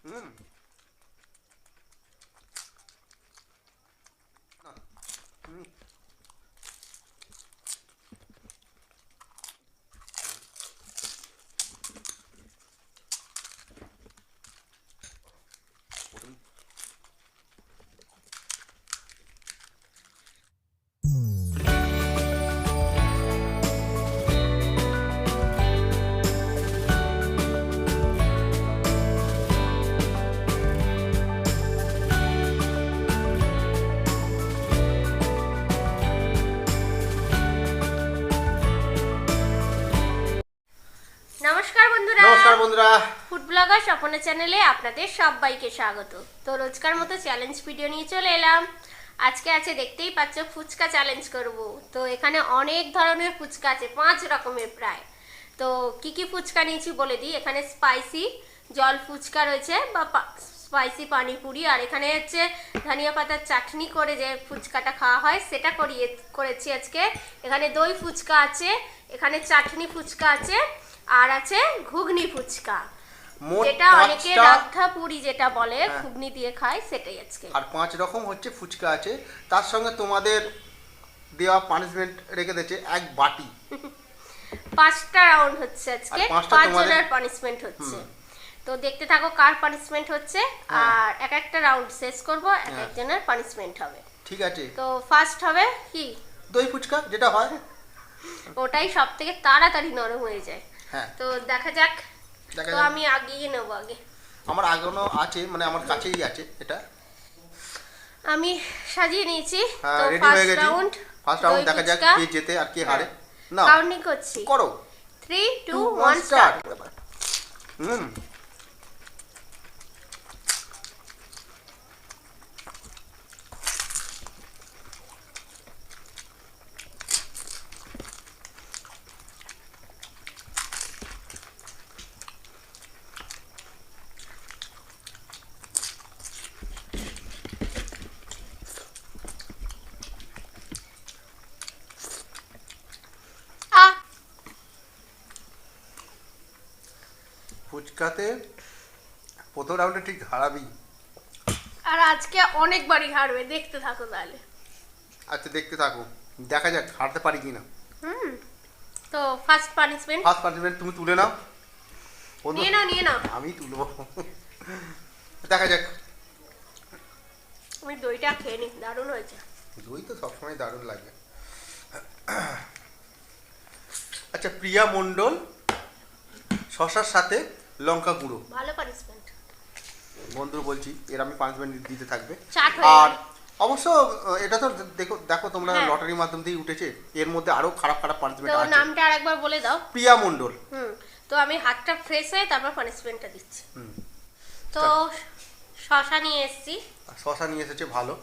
হুম। হুম। নমস্কার বন্ধুরা, নমস্কার বন্ধুরা। ফুড ব্লগার স্বপনের চ্যানেলে আপনাদের সবাইকে স্বাগত। তো রোজকার মতো চ্যালেঞ্জ ভিডিও নিয়ে চলে এলাম। আজকে আছে, দেখতেই পাচ্ছ, ফুচকা চ্যালেঞ্জ করব। তো এখানে অনেক ধরনের ফুচকা আছে, 5 রকমের প্রায়। তো কি কি ফুচকা নিয়েছি বলে দিই। এখানে স্পাইসি জল ফুচকা রয়েছে বা স্পাইসি পানিপুরি, আর এখানে হচ্ছে ধনিয়া পাতার চাটনি করে যে ফুচকাটা খাওয়া হয় সেটা করেছি আজকে। এখানে দই ফুচকা আছে, এখানে চাটনি ফুচকা আছে, আর আছে ঘুগনি ফুচকা, যেটা অনেকে রাগধা পুরি যেটা বলে, ঘুগনি দিয়ে খায়, সেটাই আজকে। আর 5 রকম হচ্ছে ফুচকা আছে, তার সঙ্গে তোমাদের দেওয়া পানিশমেন্ট রেখে দিয়েছে এক বাটি। 5টা রাউন্ড হচ্ছে আজকে, 5 জনের পানিশমেন্ট হচ্ছে। তো দেখতে থাকো কার পানিশমেন্ট হচ্ছে, আর এক একটা রাউন্ড শেষ করব, এক একজনের পানিশমেন্ট হবে। ঠিক আছে। তো ফার্স্ট হবে কি, দই ফুচকা, যেটা হয় ওটাই সব থেকে তাড়াতাড়ি নরম হয়ে যায়। হ্যাঁ, তো দেখা যাক। তো আমি আগিয়ে নেবো আগে। আমার আগানো আছে, মানে আমার কাছেই আছে এটা। আমি সাজিয়ে নিয়েছি। তো রেডি হয়ে গেছি। ফার্স্ট রাউন্ড দেখা যাক কে জেতে আর কে হারে। না, কাউন্টিং করছি, করো। 3 2 1 স্টার্ট। হুম। ফুচকাতে প্রথম রাউন্ডে ঠিক হারাবি। আর আজকে অনেকবারই হারবে, দেখতে থাকো তাহলে। আচ্ছা, দেখতে থাকো, দেখা যাক হারতে পারি কিনা। হুম। তো ফার্স্ট পানিশমেন্ট তুমি তুলে নাও। নিয়ে নাও। আমি তুলবো, দেখা যাক। আমি দইটা খেয়ে নি, দারুণ হয়েছে। দই তো সবসময় দারুণ লাগে। আচ্ছা, প্রিয়া মণ্ডল শশার সাথে লঙ্কা গুঁড়ো। ভালো পানিশমেন্ট। বন্ধু বলছি, এর আমি পানিশমেন্ট দিতে থাকবে। আর অবশ্য এটা তো দেখো তোমরা লটারির মাধ্যম দিয়ে উঠেছে, এর মধ্যে আরো খারাপ খারাপ পানিশমেন্ট আছে। তো নামটা আরেকবার বলে দাও। প্রিয়া মণ্ডল। তো আমি হাতটা ফ্রেশ হয়ে তারপর পানিশমেন্টটা দিচ্ছি। তো শশা নিয়ে এসেছি। শশা নিয়ে এসেছে, ভালো।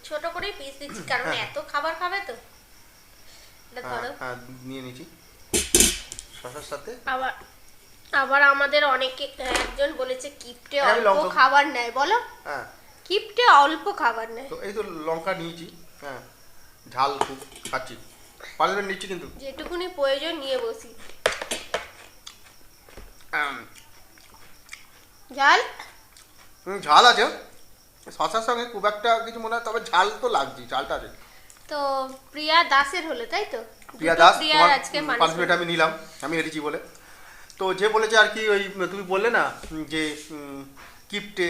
ছোট করে পিস দিচ্ছি, কারণ এত খাবার খাবে তো। এটা ধরো। হ্যাঁ, নিয়ে নিচ্ছি শশার সাথে। আবার আমাদের অনেকে একজন বলেছে কিপটে অল্প খাবার নেয়, বলো। হ্যাঁ, কিপটে অল্প খাবার নেয়। তো এই তো লঙ্কা নিয়েছি। হ্যাঁ, ঝাল খুব খাচ্ছি, পানিশমেন্ট নিচ্ছি কিন্তু যেটুকুনি প্রয়োজন নিয়ে বসি। ঝাল ঝাল আছে, শশার সঙ্গে খুব একটা কিছু মনে হয়, তবে ঝাল তো লাগছে, ঝালটা আছে। তো প্রিয়া দাসের হলো, তাই তো? প্রিয়া দাস, প্রিয়ার আজকে পানিশমেন্ট আমি নিলাম, আমি হেরেছি বলে। তো যে বলেছে আর কি, ওই তুমি বললে না যে কিপটে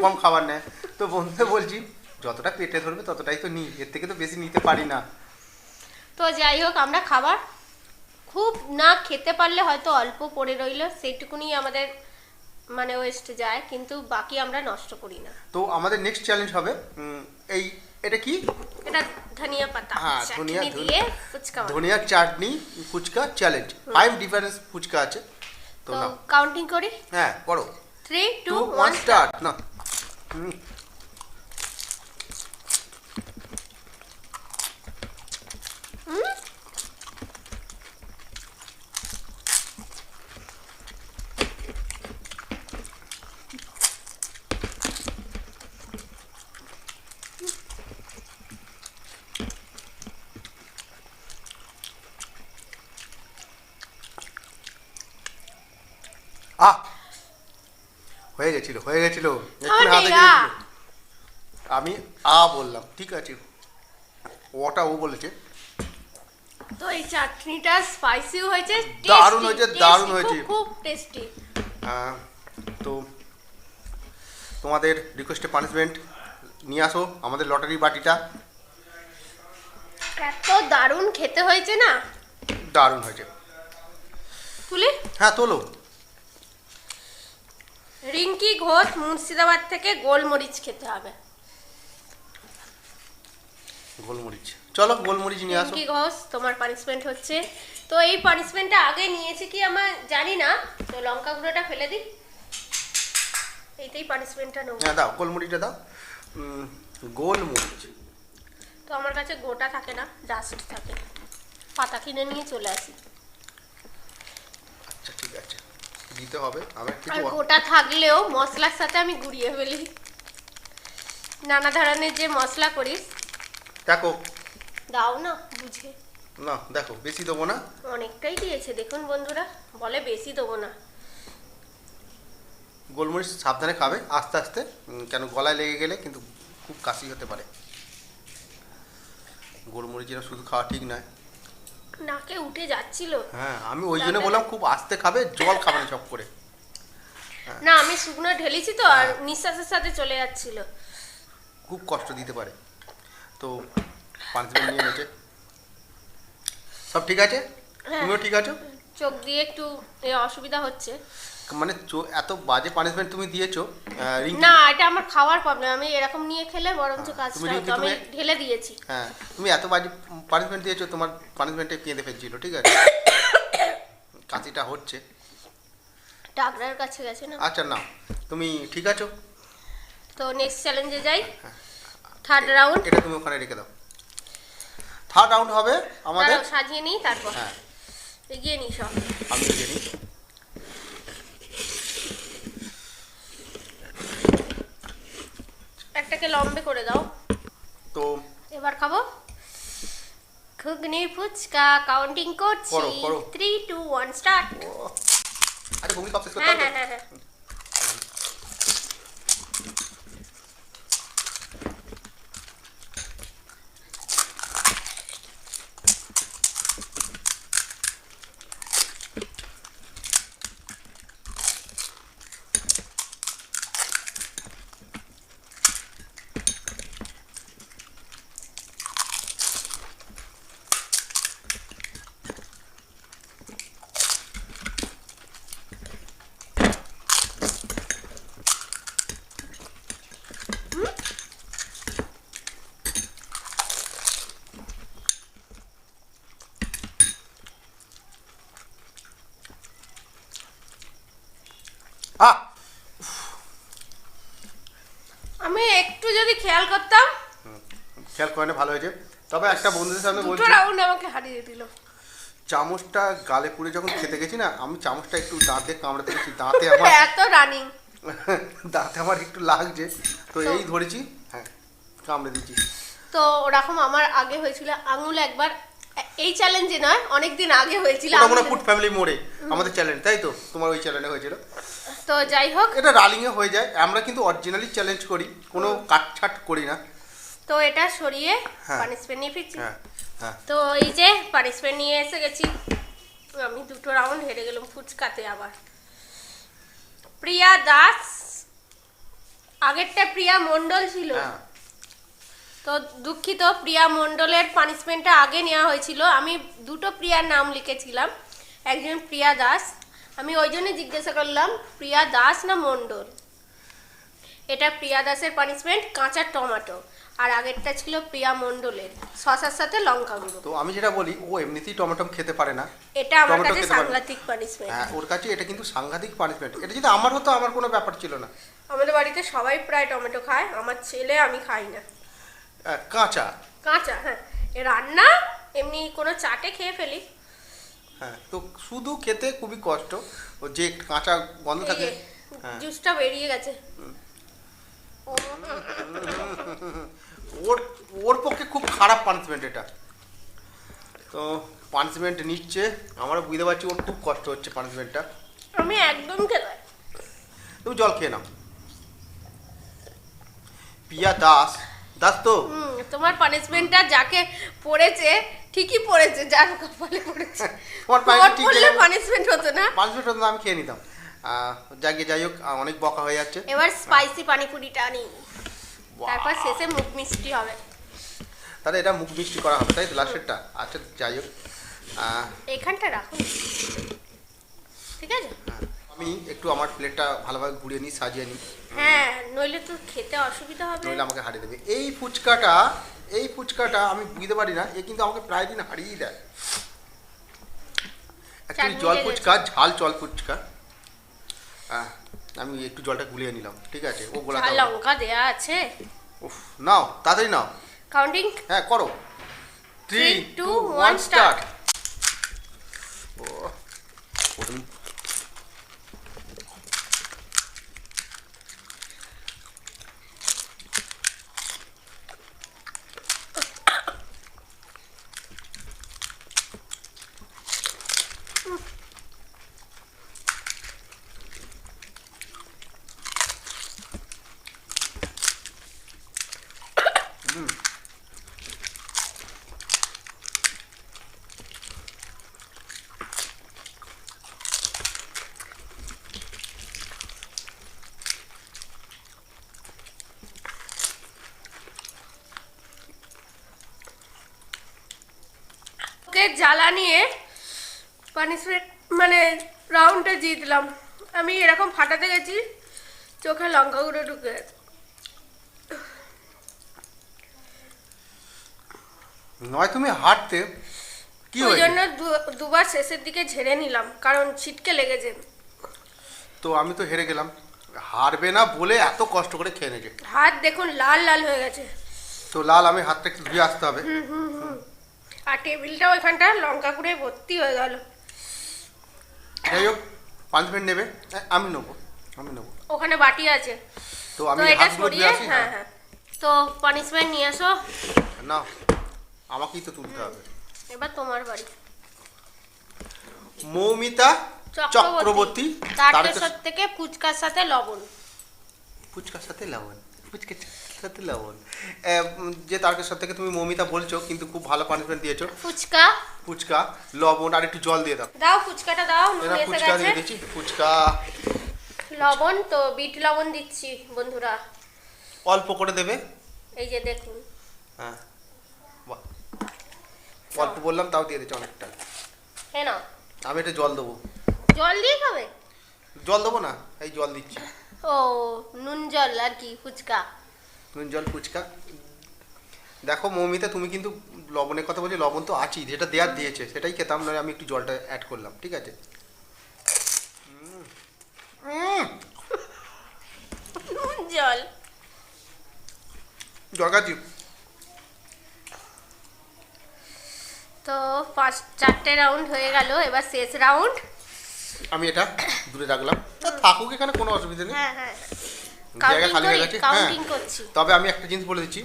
কম খাবার নেয়, তো বন্ধুকে বলছি যতটা পেটে ধরবে ততটাই তো নিই, এর থেকে তো বেশি নিতে পারি না। তো যাই হোক, আমরা খাবার খুব না খেতে পারলে হয়তো অল্প পড়ে রইলো, সেইটুকুনি আমাদের মানে ওয়েস্ট যায়, কিন্তু বাকি আমরা নষ্ট করি না। তো আমাদের নেক্সট চ্যালেঞ্জ হবে এই, এটা কি, এটা ধনিয়া পাতা চাটনি দিয়ে ফুচকা, ধনিয়া চাটনি ফুচকা চ্যালেঞ্জ। 5 ডিফারেন্স ফুচকা আছে। তো কাউন্টিং করি। হ্যাঁ, করো। 3 2 1 স্টার্ট। না, হয়ে গেছিল আমার একটু হাতে নেই, আ। গিয়েছিল। আমি বললাম, ঠিক আছে, ওটা ও বলেছে। তো এই চাটনিটা স্পাইসিও হয়েছে, দারুণ tasty, হয়েছে, tasty, দারুণ হয়েছে। খুব টেস্টি। তো তোমাদের রিকোয়েস্টে পানিশমেন্ট নিয়ে আসো আমাদের লটারি বাটিটা। এত দারুণ খেতে হয়েছে না, দারুণ হয়েছে। তুলি। হ্যাঁ তোলো। রিঙ্কি ঘোষ মুর্শিদাবাদ থেকে গোলমরিচ খেতে হবে। গোলমরিচ, চলো গোলমরিচ নিয়ে আসো। রিঙ্কি ঘোষ, তোমার পানিশমেন্ট হচ্ছে। তো এই পানিশমেন্টটা আগে নিয়েছে কি আমার জানি না, তো লঙ্কা গুঁড়োটা ফেলে দিই, এইটাই পানিশমেন্টটা নেবো। হ্যাঁ দাও, গোলমরিচটা দাও। গোলমরিচ তো আমার কাছে গোটা থাকে না, ডাস্ট থাকে, পাতা কিনে নিয়ে চলে আসি। আচ্ছা ঠিক আছে, দিতে হবে। আমি আর কিছু গোটা থাকলেও মশলার সাথে আমি গুঁড়িয়ে ফেলি, নানা ধরনের যে মশলা করিস। দেখো, দাও না বুঝে। না দেখো, বেশি দেবো না। অনেকটাই দিয়েছে দেখুন বন্ধুরা, বলে বেশি দেবো না। গোলমরিচ সাবধানে খাবে, আস্তে আস্তে, কেন গলায় লেগে গেলে কিন্তু খুব কাশি হতে পারে। গোলমরিচ যেন শুধু খাওয়া ঠিক নয়। নাকে উঠে যাচ্ছিল। হ্যাঁ, আমি ওই জন্য বললাম খুব আস্তে খাবে, জল খাবে না চপ করে। না আমি শুকনো ঢেলেছি তো, আর নিঃশ্বাসের সাথে চলে যাচ্ছিল। খুব কষ্ট দিতে পারে। তো পানিশমেন্ট নিয়ে নিয়েছে, সব ঠিক আছে? হ্যাঁ। তুমিও ঠিক আছো? চোখ দিয়ে একটু অসুবিধা হচ্ছে। মানে এত বাজে পানিশমেন্ট তুমি দিয়েছো রিঙ্কি। না এটা আমার খাওয়ার প্রবলেম, আমি এরকম নিয়ে খেলে বরঞ্চ কাজটা তুমি হতো, আমি ঢেলে দিয়েছি। হ্যাঁ, তুমি এত বাজে পানিশমেন্ট দিয়েছো, তোমার পানিশমেন্টে কেঁদে ফেলছিল, ঠিক আছে? কাশিটা হচ্ছে। ডাক্তারের কাছে গেছে না। আচ্ছা না, তুমি ঠিক আছো? তো নেক্সট চ্যালেঞ্জে যাই, থার্ড রাউন্ড। এটা তুমি ওখানে রেখে দাও। থার্ড রাউন্ড হবে আমাদের। সাজিয়ে নিই তারপর। হ্যাঁ, এগিয়ে নিই সব। আমি জানি। একটাকে লম্বে করে দাও। তো এবার খাবো ঘুগনি ফুচকা, কাউন্টিং করছি। করো, করো। 3 2 1 স্টার্ট। আরে ভূমি কাপ শেষ করতে হ্যাঁ হবে হ্যাঁ তো? হ্যাঁ হ্যাঁ। আহ, আমি একটু যদি খেয়াল করতাম। খেয়াল করে নে, ভালো হয়েছে। তবে একটা বন্ধুদের সামনে দুটো বলছি, রাউন্ড আমাকে হারিয়ে দিল। চামচটা গালে পুড়ে যখন খেতে গেছি না, আমি চামচটা একটু দাঁতে কামড়াতে গেছি, দাঁতে আমার এত রানিং। দাঁতে আমার একটু লাগছে, তো এই ধরেছি, হ্যাঁ কামড়ে দিচ্ছি। তো ওরকম আমার আগে হয়েছিল আঙুল একবার, এই চ্যালেঞ্জে নয় অনেকদিন আগে হয়েছিল। ওটা মনে ফুড ফ্যামিলি মোড়ে আমাদের চ্যালেঞ্জ, তাই তো? তোমার ওই চ্যালেঞ্জে হয়েছিল। তো যাই হোক, এটা রালিংয়ে হয়ে যায়, আমরা কিন্তু অরিজিনালি চ্যালেঞ্জ করি, কোনো কাটছাট করি না। তো এটা সরিয়ে হ্যাঁ। পানিশমেন্ট নিয়ে ফিরছি। হ্যাঁ হ্যাঁ, তো এই যে পানিশমেন্ট নিয়ে এসে গেছি, আমি দুটো রাউন্ড হেরে গেলাম ফুচকাতে। আবার প্রিয়া দাস, আগেরটা প্রিয়া মণ্ডল ছিল। হ্যাঁ। তো দুঃখিত, প্রিয়া মণ্ডলের পানিশমেন্টটা আগে নেওয়া হয়েছিল। আমি দুটো প্রিয়ার নাম লিখেছিলাম, একজন প্রিয়া দাস। আমি ওই জন্য জিজ্ঞাসা করলাম প্রিয়া দাস না মণ্ডল। এটা প্রিয়া দাসের পানিশমেন্ট, কাঁচা টমেটো। আর আগেরটা ছিল প্রিয়া মণ্ডলের, শসার সাথে লঙ্কা গুঁড়ো। তো আমি যেটা বলি, ও এমনিতেই টমেটো খেতে পারে না, এটা আমার টমেটো কাছে খেতে পারে না। সাংঘাতিক পানিশমেন্ট। হ্যাঁ, ওর কাছে এটা কিন্তু সাংঘাতিক পানিশমেন্ট। এটা যদি আমার হতো, আমার কোনো ব্যাপার ছিল না। আমাদের বাড়িতে সবাই প্রায় টমেটো খায়, আমার ছেলে, আমি খাই না। কাঁচা। কাঁচা, হ্যাঁ। এ রান্না এমনি কোনো চাটে খেয়ে ফেলি। হ্যাঁ, তো শুধু খেতে খুবই কষ্ট, ও যে কাঁচা গন্ধ থাকে। হ্যাঁ, জুসটা বেরিয়ে গেছে। ওর ওর পক্ষে খুব খারাপ পানিশমেন্ট এটা। তো পানিশমেন্ট নিচ্ছে, আমরা বুঝতে পারছি ওর খুব কষ্ট হচ্ছে পানিশমেন্টটা। আমি একদম খেতে। তো তুমি জল খেয়ে নাও। পিয়া দাস, দাস তো তোমার পানিশমেন্টটা যাকে পড়েছে ঠিকই পড়েছে, যার কপালে পড়েছে। তোমার তোমার পড়লে পানিশমেন্ট হতো না, পানিশমেন্ট হতো না, আমি খেয়ে নিতাম। যাই হোক, অনেক বকা হয়ে যাচ্ছে। এবার স্পাইসি পানিপুরিটা আনি, তারপর শেষে মুখ মিষ্টি হবে। তাহলে এটা মুখ মিষ্টি করা হবে, তাই তো লাস্টেরটা? আচ্ছা যাই হোক, এইখানটা রাখুন, ঠিক আছে? আমি একটু আমার প্লেটটা ভালোভাবে ঘুরিয়ে নিই, সাজিয়ে নিই। হ্যাঁ, নইলে তো খেতে অসুবিধা হবে, নইলে আমাকে হারিয়ে দেবে। এই ফুচকাটা আমি বুঝতে পারি না, এ কিন্তু আমাকে প্রায় দিন হারিয়ে দেয়। অ্যাকচুয়ালি জল ফুচকা, ঝাল জল ফুচকা। আমি একটু জলটা গুলিয়ে নিলাম, ঠিক আছে? ও গোলা লঙ্কা দেয়া আছে। উফ, নাও তাড়াতাড়ি নাও। কাউন্টিং? হ্যাঁ করো। 3, 2, 1 স্টার্ট। ও প্রথম জ্বালা নিয়ে পানিশমেন্ট মানে রাউন্ডে জিতলাম। আমি এরকম ফাটাতে গেছি, চোখে লঙ্কা গুঁড়ো ঢুকে। নয় তুমি হাঁটতে কি ওই হয়েছে? জন্য দুবার শেষের দিকে ঝেড়ে নিলাম, কারণ ছিটকে লেগেছে। তো আমি তো হেরে গেলাম। হারবে না বলে এত কষ্ট করে খেয়ে নিয়েছে। হাত দেখুন লাল লাল হয়ে গেছে। তো লাল, আমি হাতটা একটু ধুয়ে আসতে হবে। আর টেবিলটাও এখানটা লঙ্কা গুঁড়ে ভর্তি হয়ে গেল। যাই হোক, পানিশমেন্ট নেবে? আমি নেবো। ওখানে বাটি আছে, তো আমি এটা হাতগুলো ধুয়ে সরিয়ে। আসি। হ্যাঁ হ্যাঁ, তো পানিশমেন্ট নিয়ে এসো। না, আমাকেই তো তুলতে হবে। এবার তোমার বাড়ি। মৌমিতা চক্রবর্তী, তারকেশ্বর থেকে ফুচকার সাথে লবণ। ফুচকার সাথে লবণ, ফুচকার সাথে লবণ। যে তারকেশ্বর থেকে তুমি মৌমিতা বলছো, কিন্তু খুব ভালো পানিশমেন্ট দিয়েছো। ফুচকা লবণ আর একটু জল দিয়ে দাও। দাও ফুচকাটা দাও, নুন এসে ফুচকা দিয়ে গেছে। দিচ্ছি। ফুচকা লবণ তো বিট লবণ দিচ্ছি বন্ধুরা, অল্প করে দেবে। এই যে দেখুন। হ্যাঁ, বাহ, অল্প বললাম তাও দিয়ে দিচ্ছি অনেকটা। হ্যাঁ না, আমি এটা জল দেবো। জল দিয়ে খাবে? জল দেবো না, এই জল দিচ্ছি। ও নুন জল আর কি ফুচকা। নুন জল ফুচকা। দেখো মৌমিতা, তুমি কিন্তু লবণের কথা বলছি, লবণ তো আছেই, যেটা দেওয়ার দিয়েছে সেটাই খেতাম, নয় আমি একটু জলটা অ্যাড করলাম, ঠিক আছে? নুন জল জগাচ্ছি। তো 4টে রাউন্ড হয়ে গেল, এবার শেষ রাউন্ড। আমি এটা দূরে রাখলাম, তো থাকুক এখানে, কোনো অসুবিধা নেই। হ্যাঁ হ্যাঁ, জায়গা খালি হয়ে গেছে। কাউন্টিং করছি। তবে আমি একটা জিনিস বলে দিচ্ছি,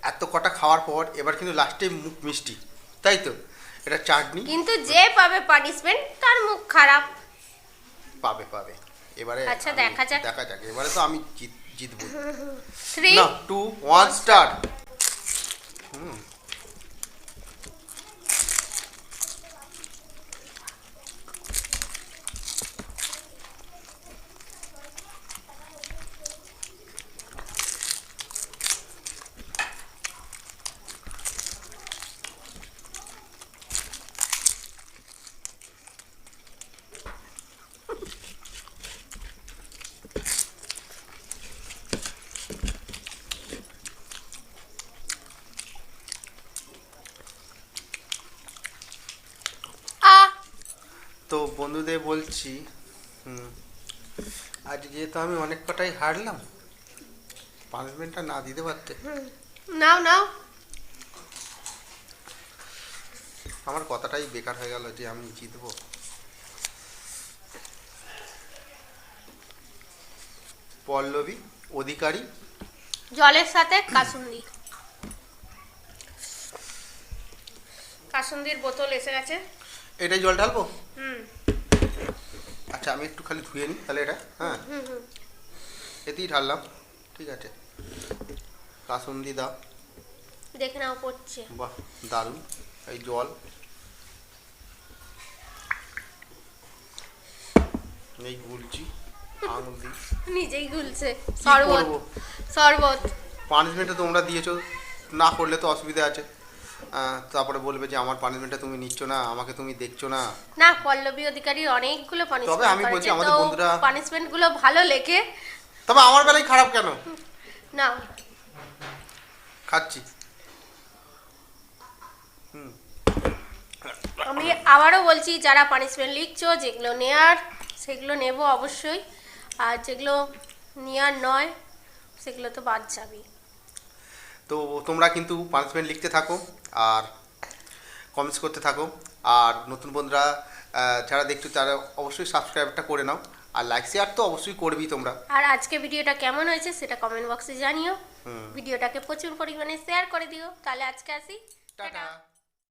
এত কটা খাওয়ার পর এবার কিন্তু লাস্টে মুখ মিষ্টি, তাই তো? এটা চাটনি। কিন্তু যে পাবে পানিশমেন্ট তার মুখ খারাপ। পাবে এবারে। আচ্ছা, দেখা যাক। এবারে তো আমি জিতবো। 3, 2, 1 স্টার্ট। তো বন্ধুদের বলছি, আজ যেহেতু আমি অনেক কটাই হারলাম, পানিশমেন্টটা না দিতে পারতে। নাও। আমার কথাটাই বেকার হয়ে গেল যে আমি জিতবো। পল্লবী অধিকারী, জলের সাথে কাসুন্দির বোতল এসে গেছে। এটাই জল ঢালবো। আচ্ছা আমি একটু খালি ধুয়ে নিই তাহলে এটা, হ্যাঁ এতেই ঢাললাম, ঠিক আছে। কাসুন্দি দাও, দেখে নাও পড়ছে। বাহ দারুণ। এই জল, এই গুলছি আঙুল দিই, নিজেই গুলছে। কি শরবত করবো? শরবত। পানিশমেন্টটা তোমরা দিয়েছো, না করলে তো অসুবিধা আছে। তারপরে বলবে যে আমার পানিশমেন্টটা তুমি নিচ্ছ না, আমাকে তুমি দেখছো না। না, পল্লবী অধিকারী অনেকগুলো তবে পানিশমেন্ট আমি বলছি করেছে, আমাদের তো বন্ধুরা, পানিশমেন্ট গুলো ভালো লেখে। তবে আমার বেলায় খারাপ কেন? না, খাচ্ছি। আমি আবারও বলছি, যারা পানিশমেন্ট লিখছো, যেগুলো নেয়ার সেগুলো নেব অবশ্যই, আর যেগুলো নেয়ার নয় সেগুলো তো বাদ যাবে। তো তোমরা কিন্তু পানিশমেন্ট লিখতে থাকো আর কমেন্টস করতে থাকো। আর নতুন বন্ধুরা যারা দেখছো তারা অবশ্যই সাবস্ক্রাইবটা করে নাও, আর লাইক শেয়ার তো অবশ্যই করবেই তোমরা। আর আজকে ভিডিওটা কেমন হয়েছে সেটা কমেন্ট বক্সে জানিও। ভিডিওটাকে প্রচুর পরিমাণে শেয়ার করে দিও। তাহলে আজকে আসি, টাটা। টাটা।